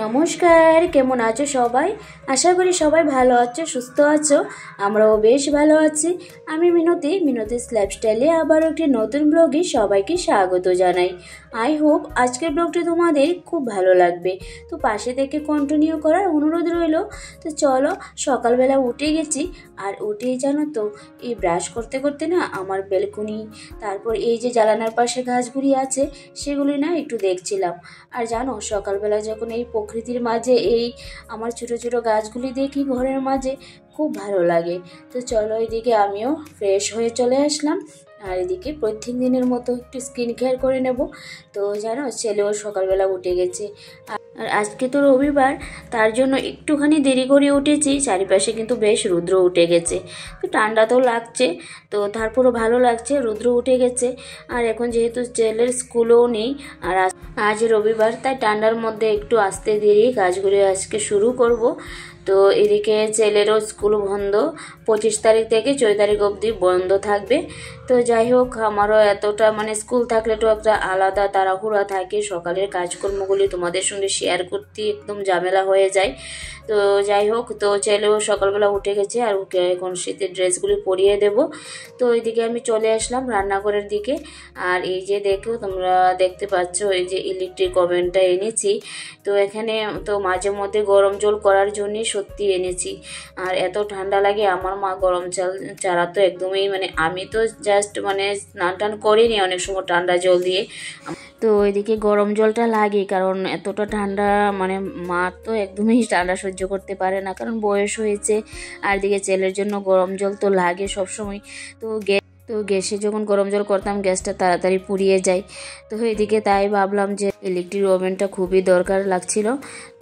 নমস্কার, কেমন আছো সবাই? আশা করি সবাই ভালো আছো, সুস্থ আছো। আমরাও বেশ ভালো আছি। আমি মিনতিস লাইফস্টাইলে আবার একটি নতুন ব্লগে সবাইকে স্বাগত জানাই। আই হোপ আজকের ব্লগটি তোমাদের খুব ভালো লাগবে, তো পাশে থেকে কন্টিনিউ করার অনুরোধ রইল। তো চলো, সকালবেলা উঠে গেছি, আর উঠেই জানো তো এই ব্রাশ করতে করতে না আমার বেলকুনি, তারপর এই যে জানালার পাশে গাছগুলি আছে সেগুলি না একটু দেখছিলাম। আর জানো, সকালবেলা যখন এই প্রকৃতির মাঝে এই আমার ছোট ছোট গাছগুলি দেখি ঘরের মাঝে, খুব ভালো লাগে। তো চলো, এদিকে আমিও ফ্রেশ হয়ে চলে আসলাম, আর এদিকে প্রত্যেক দিনের মতো একটু স্কিন কেয়ার করে নেব। তো জানো, ছেলেও সকালবেলা উঠে গেছে, আর আজকে তো রবিবার, তার জন্য একটুখানি দেরি করে উঠেছি। চারিপাশে কিন্তু বেশ রুদ্র উঠে গেছে, তো ঠান্ডা তো লাগছে, তো তারপরও ভালো লাগছে, রুদ্র উঠে গেছে। আর এখন যেহেতু ছেলের স্কুলও নেই, আর আজ রবিবার, তাই ঠান্ডার মধ্যে একটু আসতে দেরি কাজগুলি আজকে শুরু করব। তো এদিকে ছেলেরও স্কুল বন্ধ, 25 তারিখ থেকে 4 তারিখ অবধি বন্ধ থাকবে। তো যাই হোক, আমারও এতটা স্কুল থাকলে তো একটা আলাদা তাড়াহুড়া থাকে, সকালের কাজকর্মগুলি তোমাদের সঙ্গে শেয়ার করতে একদম ঝামেলা হয়ে যায়। তো যাই হোক, তো ছেলেও সকালবেলা উঠে গেছে, আর ওকে এখন শীতের ড্রেসগুলি পরিয়ে দেব। তো ওইদিকে আমি চলে আসলাম রান্নাঘরের দিকে। আর এই যে দেখো, তোমরা দেখতে পাচ্ছ এই যে ইলেকট্রিক ওভেনটা এনেছি। তো এখানে তো মাঝে মধ্যে গরম জল করার জন্যই সত্যি এনেছি। আর এত ঠান্ডা লাগে, আমার মা গরম জল ছাড়া তো একদমই আমি তো জাস্ট স্নান টান করিনি অনেক সময় ঠান্ডা জল দিয়ে। তো এদিকে গরম জলটা লাগে, কারণ এতটা ঠান্ডা মা তো একদমই ঠান্ডা সহ্য করতে পারে না, কারণ বয়স হয়েছে। আর দিকে ছেলের জন্য গরম জল তো লাগে সবসময়। তো গ্যাসে যখন গরম জল করতাম, গ্যাসটা তাড়াতাড়ি পুড়িয়ে যায়। তো এদিকে তাই ভাবলাম যে ইলেকট্রিক ওভেনটা খুবই দরকার লাগছিল,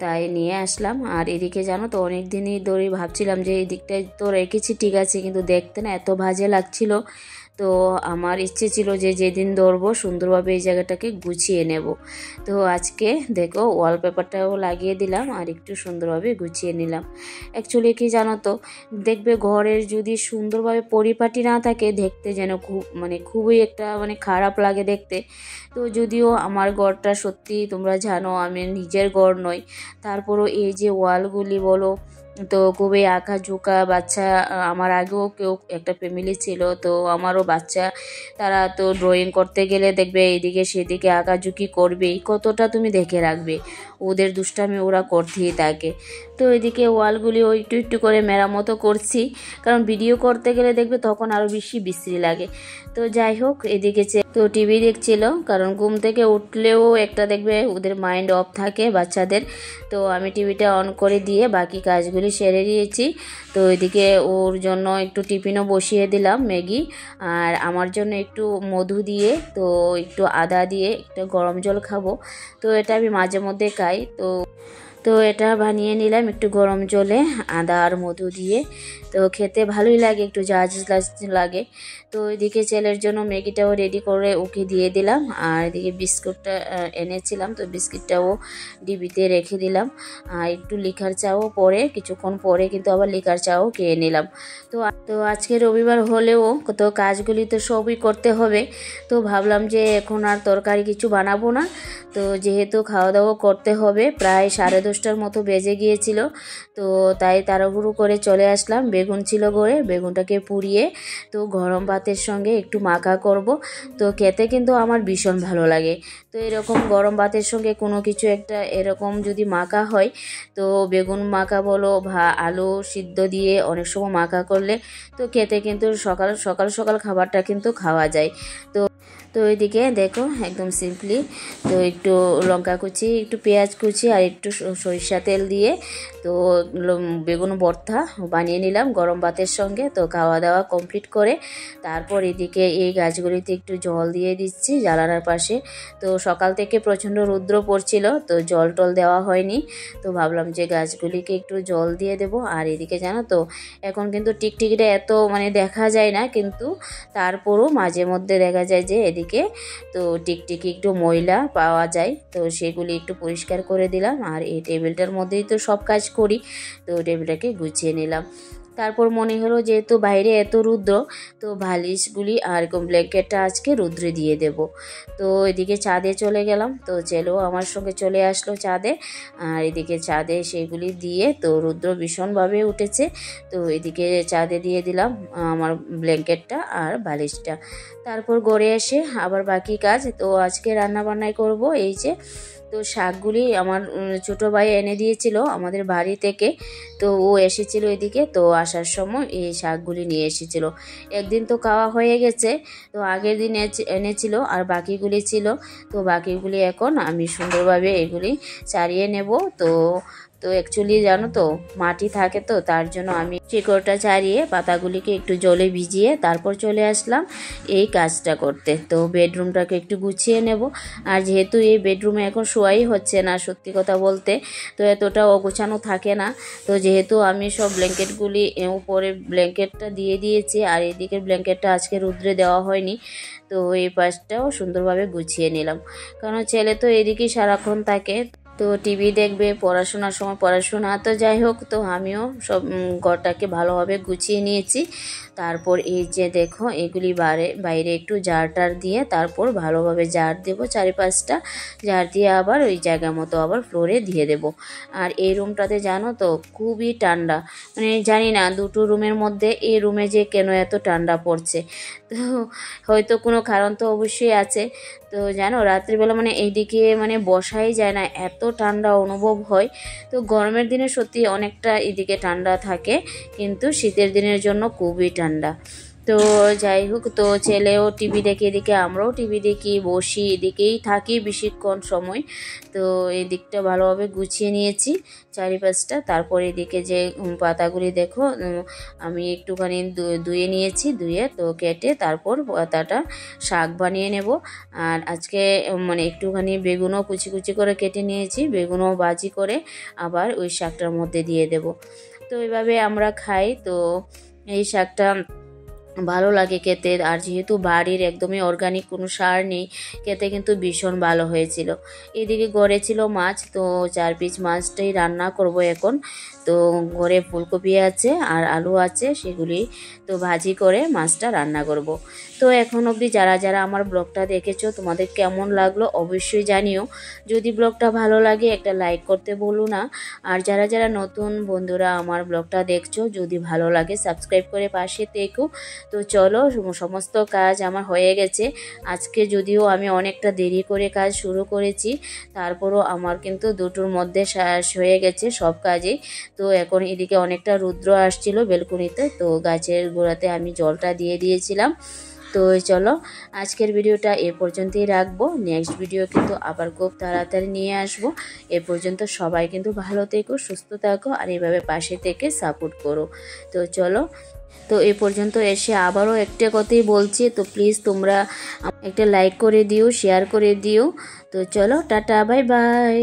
তাই নিয়ে আসলাম। আর এদিকে জানো তো, অনেক দিনই ধরে ভাবছিলাম যে এই দিকটায় তো রেখেছি ঠিক আছে, কিন্তু দেখতে না এত বাজে লাগছিল। তো আমার ইচ্ছে ছিল যে যেদিন ধরবো সুন্দরভাবে এই জায়গাটাকে গুছিয়ে নেব। তো আজকে দেখো, ওয়ালপেপারটাও লাগিয়ে দিলাম, আর একটু সুন্দরভাবে গুছিয়ে নিলাম। অ্যাকচুয়ালি কি জানো তো, দেখবে ঘরের যদি সুন্দরভাবে পরিপাটি না থাকে, দেখতে যেন খুবই একটা খারাপ লাগে দেখতে। তো যদিও আমার ঘরটা সত্যি তোমরা জানো আমি নিজের ঘর নয়, তারপরও এই যে ওয়ালগুলি বলো, তো খুবই আঁকাঝোঁকা বাচ্চা। আমার আগেও কেউ একটা ফ্যামিলি ছিল, তো আমারও বাচ্চা, তারা তো ড্রয়িং করতে গেলে দেখবে এইদিকে সেদিকে আঁকাঝুঁকি করবেই, কতটা তুমি দেখে রাখবে, ওদের দুষ্টামি ওরা করতেই থাকে। তো এদিকে ওয়ালগুলিও একটু একটু করে মেরামতো করছি, কারণ ভিডিও করতে গেলে দেখবে তখন আরও বেশি বিশ্রী লাগে। তো যাই হোক, এদিকে তো টিভি দেখছিল, কারণ ঘুম থেকে উঠলেও একটা দেখবে ওদের মাইন্ড অফ থাকে বাচ্চাদের। তো আমি টিভিটা অন করে দিয়ে বাকি কাজগুলি সেরে দিয়েছি। তো এদিকে ওর জন্য একটু টিফিনও বসিয়ে দিলাম, ম্যাগি, আর আমার জন্য একটু মধু দিয়ে, তো একটু আদা দিয়ে একটু গরম জল খাবো। তো এটা আমি মাঝে মধ্যে খাই। তো এটা বানিয়ে নিলাম একটু গরম জলে আদা আর মধু দিয়ে। তো খেতে ভালোই লাগে, একটু ঝাঁঝ লাগে। তো এদিকে ছেলের জন্য ম্যাগিটাও রেডি করে ওকে দিয়ে দিলাম, আর এদিকে বিস্কুটটা এনেছিলাম, তো বিস্কিটটাও ডিবিতে রেখে দিলাম। আর একটু লিকার চাও পরে, কিছুক্ষণ পরে কিন্তু আবার লিকার চাও খেয়ে নিলাম। তো আজকে রবিবার হলেও তো কাজগুলি তো সবই করতে হবে। তো ভাবলাম যে এখন আর তরকারি কিছু বানাবো না, তো যেহেতু খাওয়া দাওয়া করতে হবে, প্রায় 10:30টার মতো বেজে গিয়েছিল। তো তাই তাড়াহুড়ো করে চলে আসলাম। বেগুন ছিল ঘরে, বেগুনটাকে পুড়িয়ে তো গরম ভাতের সঙ্গে একটু মাখা করব। তো খেতে কিন্তু আমার ভীষণ ভালো লাগে। তো এরকম গরম ভাতের সঙ্গে কোনো কিছু একটা এরকম যদি মাখা হয়, তো বেগুন মাখা বলো বা আলু সিদ্ধ দিয়ে অনেক সময় মাখা করলে, তো খেতে কিন্তু সকাল সকাল খাবারটা কিন্তু খাওয়া যায়। তো এদিকে দেখো একদম সিম্পলি, তো একটু লঙ্কা কুচি, একটু পেঁয়াজ কুচি, আর একটু সরিষা তেল দিয়ে তো বেগুন ভর্তা বানিয়ে নিলাম গরম ভাতের সঙ্গে। তো খাওয়া দাওয়া কমপ্লিট করে তারপর এদিকে এই গাছগুলিতে একটু জল দিয়ে দিচ্ছি জানালার পাশে। তো সকাল থেকে প্রচণ্ড রৌদ্র পড়ছিল, তো জল টল দেওয়া হয়নি। তো ভাবলাম যে গাছগুলিকে একটু জল দিয়ে দেব। আর এদিকে জানো তো, এখন কিন্তু টিকটিকিটা এত দেখা যায় না, কিন্তু তারপরও মাঝে মধ্যে দেখা যায় যে এদিকে তো টিকটিকি একটু ময়লা পাওয়া যায়, তো সেগুলি একটু পরিষ্কার করে দিলাম। আর এই টেবিলটার মধ্যেই তো সব কাজ করি, তো টেবিলটাকে গুছিয়ে নিলাম। তারপর মনে হলো যেহেতু বাইরে এত রুদ্র, তো বালিশগুলি আর ব্ল্যাঙ্কেটটা আজকে রুদ্রে দিয়ে দেব। তো এদিকে ছাদে চলে গেলাম, তো ছেলেও আমার সঙ্গে চলে আসলো ছাদে। আর এদিকে ছাদে সেগুলি দিয়ে তো রুদ্র ভীষণভাবে উঠেছে। তো এদিকে ছাদে দিয়ে দিলাম আমার ব্ল্যাঙ্কেটটা আর বালিশটা। তারপর গড়ে এসে আবার বাকি কাজ। তো আজকে রান্না বান্নাই করব। এই যে তো শাকগুলি আমার ছোটো ভাই এনে দিয়েছিল আমাদের বাড়ি থেকে। তো ও এসেছিল এদিকে, তো আসার সময় এই শাকগুলি নিয়ে এসেছিল। একদিন তো খাওয়া হয়ে গেছে, তো আগের দিন এনেছিল আর বাকিগুলি ছিল। তো বাকিগুলি এখন আমি সুন্দরভাবে এগুলি ছাড়িয়ে নেব। তো তো অ্যাকচুয়ালি জানো তো মাটি থাকে, তো তার জন্য আমি শিকড়টা ছাড়িয়ে পাতাগুলিকে একটু জলে ভিজিয়ে তারপর চলে আসলাম এই কাজটা করতে। তো বেডরুমটাকে একটু গুছিয়ে নেব। আর যেহেতু এই বেডরুমে এখন শোয়াই হচ্ছে না সত্যি কথা বলতে, তো এতটা অগোছানো থাকে না। তো যেহেতু আমি সব ব্ল্যাঙ্কেটগুলি উপরে ব্ল্যাঙ্কেটটা দিয়ে দিয়েছি আর এদিকের ব্ল্যাঙ্কেটটা আজকে রুদ্রে দেওয়া হয়নি, তো এই পাশটাও সুন্দরভাবে গুছিয়ে নিলাম। কারণ ছেলে তো এদিকেই সারাক্ষণ থাকে, তো টিভি দেখবে, পড়াশোনার সময় পড়াশোনা। তো যাই হোক, তো আমিও সব ঘরটাকে ভালোভাবে গুছিয়ে নিয়েছি। তারপর এই যে দেখো এগুলি বাইরে একটু জারটার দিয়ে তারপর ভালোভাবে জার দেবো, চারিপাশটা জার দিয়ে আবার ওই জায়গা মতো আবার ফ্লোরে দিয়ে দেব। আর এই রুমটাতে জানো তো খুবই ঠান্ডা, মানে জানি না দুটো রুমের মধ্যে এই রুমে যে কেন এত ঠান্ডা পড়ছে। তো হয়তো কোনো কারণ তো অবশ্যই আছে। তো জানো রাত্রিবেলা মানে এইদিকে মানে বসাই যায় না, এত ঠান্ডা অনুভব হয়। তো গরমের দিনে সত্যি অনেকটা এদিকে ঠান্ডা থাকে, কিন্তু শীতের দিনের জন্য খুবই ঠান্ডা। তো যাই হোক, তো ছেলেও টিভি দেখে, এদিকে আমরাও টিভি দেখি, বসি, এদিকেই থাকি বেশিক্ষণ সময়। তো এই দিকটা ভালোভাবে গুছিয়ে নিয়েছি চারিপাশটা। তারপর এদিকে যে পাতাগুলি দেখো আমি একটুখানি ধুয়ে নিয়েছি, ধুয়ে তো কেটে তারপর পাতাটা শাক বানিয়ে নেব। আর আজকে মানে একটুখানি বেগুনও কুচি কুচি করে কেটে নিয়েছি, বেগুনও ভাজি করে আবার ওই শাকটার মধ্যে দিয়ে দেব। তো এইভাবে আমরা খাই। তো এই শাকটা ভালো লাগে খেতে। আর যেহেতু বাড়ির একদমই অর্গানিক, কোনো সার নেই, খেতে কিন্তু ভীষণ ভালো হয়েছিল। এদিকে ঘরে ছিল মাছ, তো 4 পিস মাছটাই রান্না করব এখন। তো ঘরে ফুলকপি আছে আর আলু আছে, সেগুলি তো ভাজি করে মাছটা রান্না করব। তো এখন অবধি যারা যারা আমার ব্লগটা দেখেছো তোমাদের কেমন লাগলো অবশ্যই জানিও। যদি ব্লগটা ভালো লাগে একটা লাইক করতে ভুলো না। আর যারা যারা নতুন বন্ধুরা আমার ব্লগটা দেখছো, যদি ভালো লাগে সাবস্ক্রাইব করে পাশে থেকো। তো চলো, সমস্ত কাজ আমার হয়ে গেছে। আজকে যদিও আমি অনেকটা দেরি করে কাজ শুরু করেছি, তারপরও আমার কিন্তু দুটোর মধ্যে শেষ হয়ে গেছে সব কাজেই। তো এখন এদিকে অনেকটা রুদ্র আসছিল বেলকনিতে, তো গাছের গোড়াতে আমি জলটা দিয়ে দিয়েছিলাম। তো চলো আজকের ভিডিওটা এ পর্যন্তই রাখবো। নেক্সট ভিডিও কিন্তু আবার খুব তাড়াতাড়ি নিয়ে আসবো। এ পর্যন্ত সবাই কিন্তু ভালো থেকো, সুস্থ থাকো আর এইভাবে পাশে থেকে সাপোর্ট করো। তো চলো, তো এ পর্যন্ত এসে আবারও একটা কথাই বলছি, তো প্লিজ তোমরা একটা লাইক করে দিও, শেয়ার করে দিও। তো চলো টাটা, বাই বাই।